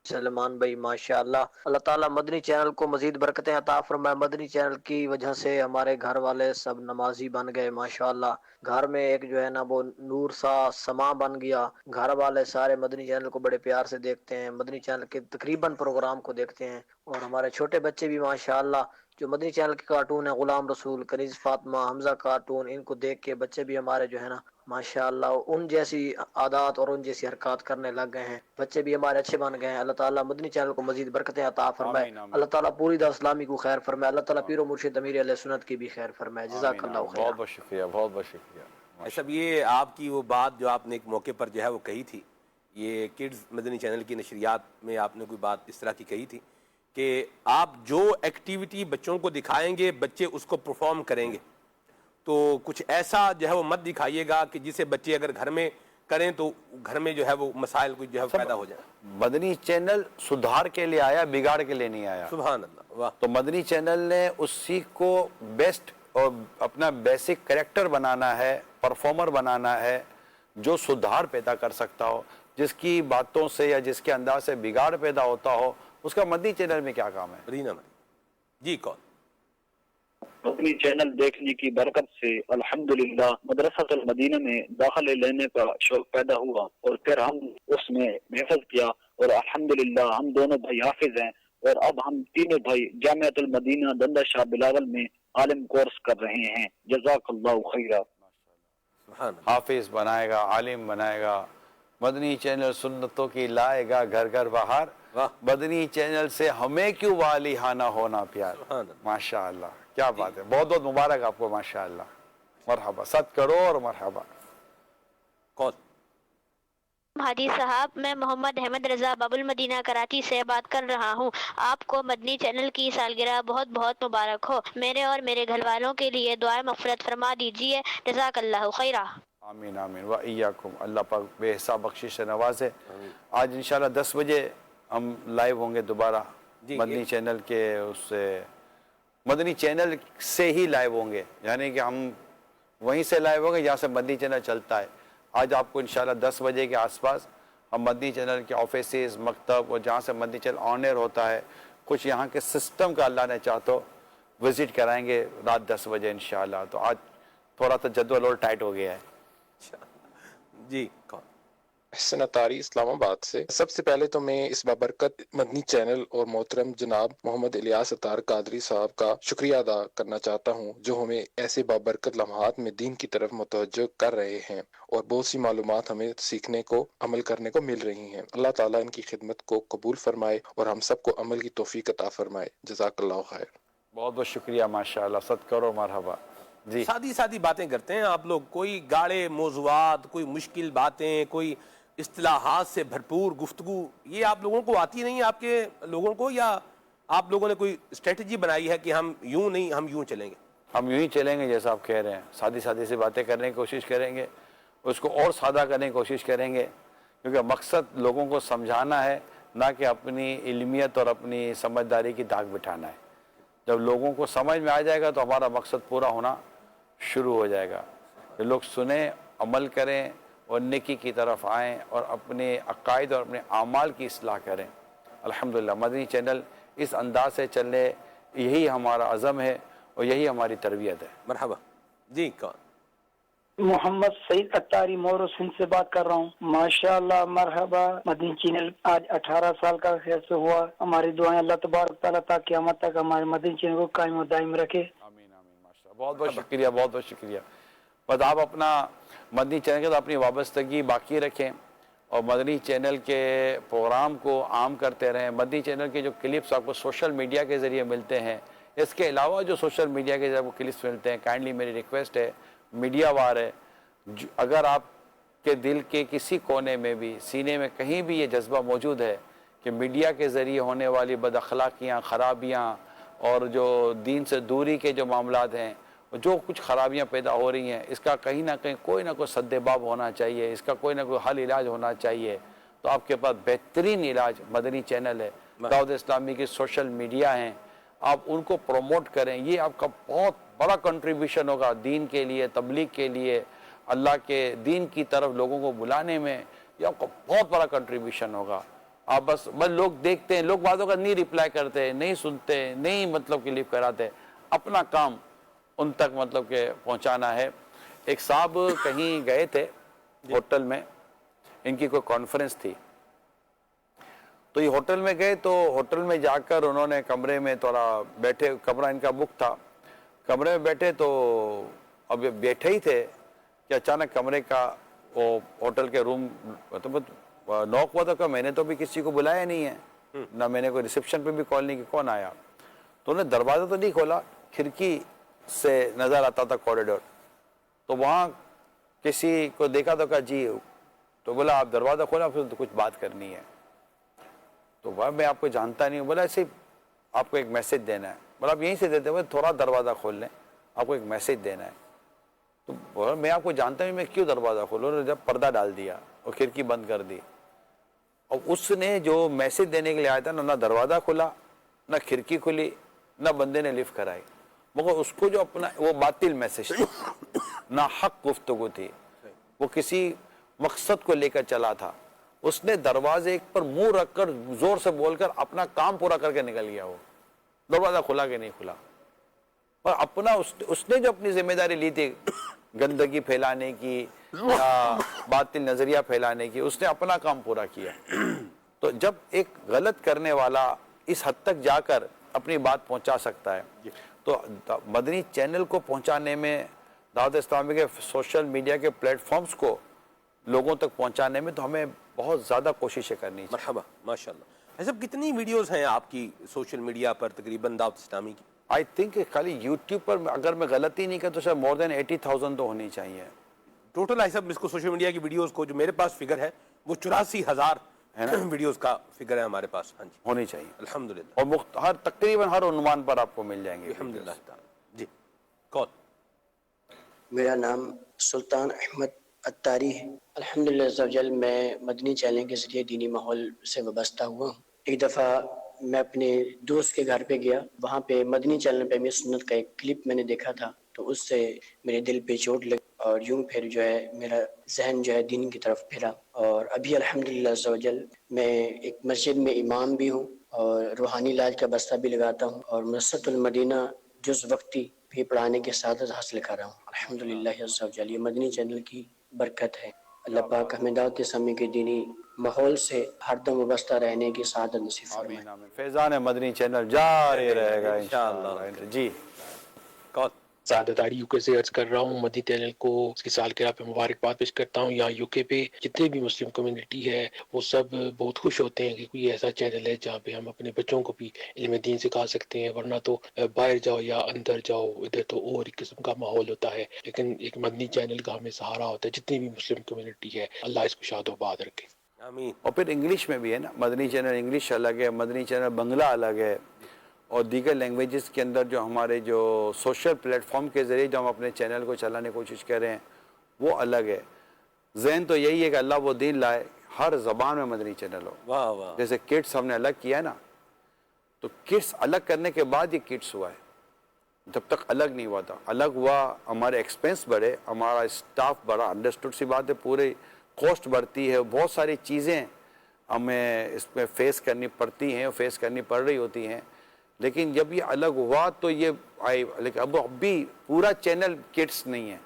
سلمان بھائی ماشاءاللہ، اللہ تعالیٰ مدنی چینل کو مزید برکتیں عطا فرمائے. مدنی چینل کی وجہ سے ہمارے گھر والے سب نمازی بن گئے ماشاءاللہ. گھر میں ایک جو ہے نا وہ نور سا سما بن گیا. گھر والے سارے مدنی چینل کو بڑے پیار سے دیکھتے ہیں، مدنی چینل کے تقریباً پروگرام کو دیکھتے ہیں. اور ہمارے چھوٹے بچے بھی ماشاءاللہ جو مدنی چینل کے کارٹون ہیں، غلام رسول، کنیز فاطمہ، حمزہ کارٹون، ان کو دیکھ کے بچے بھی ہمارے جو ہے نا ماشاءاللہ ان جیسی عادات اور ان جیسی حرکات کرنے لگ گئے ہیں. بچے بھی ہمارے اچھے بن گئے ہیں. اللہ تعالیٰ مدنی چینل کو مزید برکتیں عطا فرمائے. آمین آمین. اللہ تعالیٰ پوری دعوت اسلامی کو خیر فرمائے. اللہ تعالیٰ پیر و مرشد امیر علیہ سنت کی بھی خیر فرمائے. جزاک آمین اللہ آمین. خیر. بہت بہت شکریہ، بہت بہت شکریہ. صاحب یہ آپ کی وہ بات جو آپ نے ایک موقع پر جو ہے وہ کہی تھی، یہ کڈز مدنی چینل کی نشریات میں آپ نے کوئی بات اس طرح کی کہی تھی کہ آپ جو ایکٹیویٹی بچوں کو دکھائیں گے بچے اس کو پرفارم کریں گے، تو کچھ ایسا جو ہے وہ مت دکھائیے گا کہ جسے بچے اگر گھر میں کریں تو گھر میں جو ہے وہ مسائل کو جو ہے پیدا ہو جائے. مدنی چینل سدھار کے لیے آیا، بگاڑ کے لیے نہیں آیا. سبحان اللہ، واہ. تو مدنی چینل نے اسی کو بیسٹ اور اپنا بیسک کریکٹر بنانا ہے، پرفارمر بنانا ہے جو سدھار پیدا کر سکتا ہو. جس کی باتوں سے یا جس کے انداز سے بگاڑ پیدا ہوتا ہو اس کا مدنی چینل میں کیا کام ہے. رینا مری جی کون. مدنی چینل دیکھنے کی برکت سے الحمدللہ مدرسۃ المدینہ میں داخلے لینے کا شوق پیدا ہوا اور پھر ہم اس میں محفوظ کیا اور الحمدللہ ہم دونوں بھائی حافظ ہیں اور اب ہم تینوں بھائی جامعۃ المدینہ دندہ شاہ بلاول میں عالم کورس کر رہے ہیں. جزاک اللہ خیرہ. حافظ بنائے گا، عالم بنائے گا. مدنی چینل سنتوں کی لائے گا گھر گھر بہار. مدنی چینل سے ہمیں کیوں والیحانہ ہونا پیار. ماشاءاللہ کیا بات ہے. بہت بہت مبارک آپ کو ماشاءاللہ. مرحبا، 100 کروڑ مرحبا. کون. ہادی صاحب، میں محمد احمد رضا باب المدینہ کراچی سے بات کر رہا ہوں. آپ کو مدنی چینل کی سالگرہ بہت بہت مبارک ہو. میرے اور میرے گھر والوں کے لیے دعائیں مغفرت فرما دیجیے. جزاک اللہ خیرہ. آمین آمین و ایاکم. اللہ پاک بے حساب بخشش سے نوازے. آج انشاءاللہ 10 بجے ہم لائیو ہوں گے دوبارہ مدنی چینل کے اس سے مدنی چینل سے ہی لائیو ہوں گے، یعنی کہ ہم وہیں سے لائیو ہوں گے جہاں سے مدنی چینل چلتا ہے. آج آپ کو انشاءاللہ 10 بجے کے آس پاس ہم مدنی چینل کے آفیسز، مکتب اور جہاں سے مدنی چینل آن ایئر ہوتا ہے کچھ یہاں کے سسٹم کا اللہ نے چاہ تو وزٹ کرائیں گے رات 10 بجے انشاءاللہ. تو آج تھوڑا سا جدول اور ٹائٹ ہو گیا ہے. جی کون. حسن اطاری اسلام آباد سے. سب سے پہلے تو میں اس بابرکت مدنی چینل اور محترم جناب محمد الیاس اطار قادری صاحب کا شکریہ ادا کرنا چاہتا ہوں جو ہمیں ایسے بابرکت لمحات میں دین کی طرف متوجہ کر رہے ہیں اور بہت سی معلومات ہمیں سیکھنے کو، عمل کرنے کو مل رہی ہیں. اللہ تعالیٰ ان کی خدمت کو قبول فرمائے اور ہم سب کو عمل کی توفیق عطا فرمائے. جزاک اللہ خیر. بہت بہت شکریہ ماشاءاللہ. 100 کروڑ مرحبا. جی سادی سادی باتیں کرتے ہیں آپ لوگ، کوئی گاڑے موضوعات، کوئی مشکل باتیں، کوئی اصطلاحات سے بھرپور گفتگو یہ آپ لوگوں کو آتی نہیں، آپ کے لوگوں کو، یا آپ لوگوں نے کوئی اسٹریٹجی بنائی ہے کہ ہم یوں نہیں ہم یوں چلیں گے؟ ہم یوں ہی چلیں گے جیسا آپ کہہ رہے ہیں. سادی سادی سی باتیں کرنے کی کوشش کریں گے، اس کو اور سادہ کرنے کی کوشش کریں گے کیونکہ مقصد لوگوں کو سمجھانا ہے، نہ کہ اپنی علمیت اور اپنی سمجھداری کی داغ بٹھانا ہے. جب لوگوں کو سمجھ میں آ جائے گا تو ہمارا مقصد پورا ہونا شروع ہو جائے گا. کہ لوگ سنیں، عمل کریں اور نیکی کی طرف آئیں اور اپنے عقائد اور اپنے اعمال کی اصلاح کریں. الحمدللہ مدنی چینل اس انداز سے چلنے یہی ہمارا عزم ہے اور یہی ہماری تربیت ہے. مرحبا. جی کون. محمد سعید اتاری مورو سندھ سے بات کر رہا ہوں. ماشاءاللہ مرحبا. مدنی چینل آج 18 سال کا خیر سے ہوا. ہماری دعائیں اللہ تبارک تعالیٰ تا قیامت تک ہمارے مدنی چینل کو قائم و دائم رکھے. آمین آمین. ماشاءاللہ بہت بہت شکریہ، بہت بہت شکریہ. بس آپ اپنا مدنی چینل کے تو اپنی وابستگی باقی رکھیں اور مدنی چینل کے پروگرام کو عام کرتے رہیں. مدنی چینل کے جو کلپس آپ کو سوشل میڈیا کے ذریعے ملتے ہیں، اس کے علاوہ جو سوشل میڈیا کے ذریعے آپ کو کلپس ملتے ہیں، کائنڈلی میری ریکویسٹ ہے، میڈیا وار ہے، اگر آپ کے دل کے کسی کونے میں بھی، سینے میں کہیں بھی یہ جذبہ موجود ہے کہ میڈیا کے ذریعے ہونے والی بد اخلاقیاں، خرابیاں اور جو دین سے دوری کے جو معاملات ہیں، جو کچھ خرابیاں پیدا ہو رہی ہیں، اس کا کہیں نہ کہیں کوئی نہ کوئی سد باب ہونا چاہیے، اس کا کوئی نہ کوئی حل علاج ہونا چاہیے. تو تو آپ کے پاس بہترین علاج مدنی چینل ہے، دعوت اسلامی کی سوشل میڈیا ہیں، آپ ان کو پروموٹ کریں، یہ آپ کا بہت بڑا کنٹریبیوشن ہوگا دین کے لیے، تبلیغ کے لیے، اللہ کے دین کی طرف لوگوں کو بلانے میں، یہ آپ کا بہت بڑا کنٹریبیوشن ہوگا۔ آپ بس لوگ دیکھتے ہیں، لوگ بعضوں کا نہیں ریپلائی کرتے، نہیں سنتے، نہیں مطلب کہ لیو کراتے، اپنا کام ان تک مطلب کہ پہنچانا ہے۔ ایک صاحب کہیں گئے تھے ہوٹل میں، ان کی کوئی کانفرنس تھی، تو یہ ہوٹل میں گئے، تو ہوٹل میں جا کر انہوں نے کمرے میں تھوڑا بیٹھے، کمرہ ان کا بک تھا، کمرے میں بیٹھے تو اب یہ بیٹھے ہی تھے کہ اچانک کمرے کا وہ ہوٹل کے روم نوک ہوا تھا کہ میں نے تو بھی کسی کو بلایا نہیں ہے، نہ میں نے کوئی ریسیپشن پہ بھی کال نہیں کی، کون آیا؟ تو انہوں نے دروازہ تو نہیں کھولا، کھڑکی سے نظر آتا تھا کوریڈور، تو وہاں کسی کو دیکھا تو کہا جی، تو بولا آپ دروازہ کھولا، پھر کچھ بات کرنی ہے۔ تو وہ میں آپ کو جانتا نہیں ہوں، بولا ایسے آپ کو ایک میسج دینا ہے، بولا آپ یہیں سے دیتے ہیں، تھوڑا دروازہ کھول لیں، آپ کو ایک میسج دینا ہے۔ تو بولا میں آپ کو جانتا نہیں، میں کیوں دروازہ کھولوں؟ انہوں نے جب پردہ ڈال دیا اور کھڑکی بند کر دی، اور اس نے جو میسج دینے کے لیے آیا تھا نہ دروازہ کھلا، نہ کھڑکی کھلی، نہ بندے نے لفٹ کرائی، مگر اس کو جو اپنا وہ باطل میسج تھی، نہ حق گفتگو تھی، وہ کسی مقصد کو لے کر چلا تھا، اس نے دروازے پر منہ رکھ کر زور سے بول کر اپنا کام پورا کر کے نکل گیا۔ وہ دروازہ کھلا کہ نہیں کھلا، اور اپنا اس نے جو اپنی ذمہ داری لی تھی گندگی پھیلانے کی یا باطل نظریہ پھیلانے کی، اس نے اپنا کام پورا کیا۔ تو جب ایک غلط کرنے والا اس حد تک جا کر اپنی بات پہنچا سکتا ہے، تو مدنی چینل کو پہنچانے میں، دعوت اسلامی کے سوشل میڈیا کے پلیٹ فارمز کو لوگوں تک پہنچانے میں تو ہمیں بہت زیادہ کوششیں کرنی چاہیے۔ مرحبا، ماشاءاللہ۔ حضرت کتنی ویڈیوز ہیں آپ کی سوشل میڈیا پر تقریباً دعوت اسلامی کی؟ آئی تھنک خالی یوٹیوب پر اگر میں غلطی نہیں کرتا تو شاید مور دین 80,000 تو ہونی چاہیے ٹوٹل۔ ہے صاحب اس کو سوشل میڈیا کی ویڈیوز کو جو میرے پاس فگر ہے وہ 84,000 ویڈیوز کا فگر ہے ہمارے پاس۔ ہاں جی، ہونی چاہیے الحمدللہ، اور تقریباً ہر عنوان پر آپ کو مل جائیں گے الحمدللہ تعالی۔ جی کون؟ میرا نام سلطان احمد اتاری ہے۔ الحمدللہ عز و جل میں مدنی چینل کے ذریعے دینی ماحول سے وابستہ ہوا ہوں۔ ایک دفعہ میں اپنے دوست کے گھر پہ گیا، وہاں پہ مدنی چینل پہ امیر سنت کا ایک کلپ میں نے دیکھا تھا، تو اس سے میرے دل پہ چوٹ لگی اور یوں پھر جو ہے میرا ذہن جو ہے دین کی طرف پھرا۔ اور ابھی الحمدللہ عز و جل میں ایک مسجد میں امام بھی ہوں اور روحانی علاج کا بستہ بھی لگاتا ہوں، اور مدرسۃ المدینہ جز وقتی بھی پڑھانے کی سعادت حاصل کر رہا ہوں الحمدللہ عز و جل۔ یہ مدنی چینل کی برکت ہے۔ اللہ پاک ہمیں دعوت اسلامی کے دینی ماحول سے ہر دم وابستہ رہنے کی سعادت نصیب فرمائے۔ آمین آمین۔ فیضان مدنی چینل جاری رہے گا انشاءاللہ۔ جی کون؟ سعادت آری یو کے سے عرض کر رہا ہوں، مدنی چینل کو اس کی سالگرہ پہ مبارکباد پیش کرتا ہوں۔ یہاں یو کے پہ جتنے بھی مسلم کمیونٹی ہے وہ سب بہت خوش ہوتے ہیں کہ کوئی ایسا چینل ہے جہاں پہ ہم اپنے بچوں کو بھی علم دین سکھا سکتے ہیں، ورنہ تو باہر جاؤ یا اندر جاؤ ادھر تو اور ایک قسم کا ماحول ہوتا ہے، لیکن ایک مدنی چینل کا ہمیں سہارا ہوتا ہے۔ جتنی بھی مسلم کمیونٹی ہے اللہ اس کو شاد و آباد رکھے، آمین۔ اور پھر انگلش میں بھی ہے نا، مدنی چینل انگلش الگ ہے، مدنی چینل بنگلہ الگ ہے، اور دیگر لینگویجز کے اندر جو ہمارے جو سوشل پلیٹ فارم کے ذریعے جو ہم اپنے چینل کو چلانے کی کوشش کر رہے ہیں وہ الگ ہے۔ ذہن تو یہی ہے کہ اللہ وہ دین لائے ہر زبان میں مدنی چینل ہو۔ واہ واہ۔ جیسے کڈس ہم نے الگ کیا ہے نا، تو کڈس الگ کرنے کے بعد یہ کڈس ہوا ہے، جب تک الگ نہیں ہوا تھا۔ الگ ہوا، ہمارے ایکسپینس بڑھے، ہمارا اسٹاف بڑھا، انڈرسٹوڈ سی بات ہے، پورے کوسٹ بڑھتی ہے، بہت ساری چیزیں ہمیں اس میں فیس کرنی پڑتی ہیں، فیس کرنی پڑ رہی ہوتی ہیں، لیکن جب یہ الگ ہوا تو یہ لیکن اب بھی پورا چینل کڈس نہیں ہے،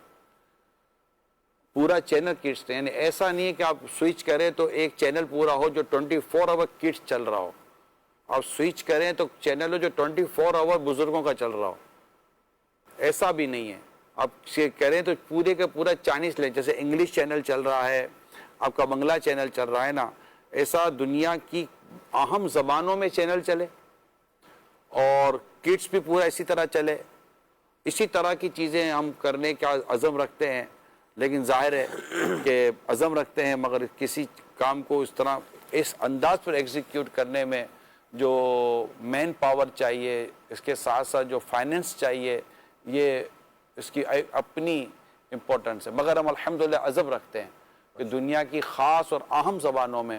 پورا چینل کڈس نہیں، یعنی ایسا نہیں ہے کہ آپ سوئچ کریں تو ایک چینل پورا ہو جو 24 آور کڈس چل رہا ہو، آپ سوئچ کریں تو چینل ہو جو 24 آور بزرگوں کا چل رہا ہو، ایسا بھی نہیں ہے۔ آپ کریں تو پورے کا پورا چائنیز لیں، جیسے انگلش چینل چل رہا ہے، آپ کا بنگلہ چینل چل رہا ہے نا، ایسا دنیا کی اہم زبانوں میں چینل چلے اور کڈس بھی پورا اسی طرح چلے۔ اسی طرح کی چیزیں ہم کرنے کا عزم رکھتے ہیں، لیکن ظاہر ہے کہ عزم رکھتے ہیں مگر کسی کام کو اس طرح اس انداز پر ایگزیکیوٹ کرنے میں جو مین پاور چاہیے، اس کے ساتھ ساتھ جو فائننس چاہیے، یہ اس کی اپنی امپورٹنس ہے، مگر ہم الحمدللہ عزم رکھتے ہیں کہ دنیا کی خاص اور اہم زبانوں میں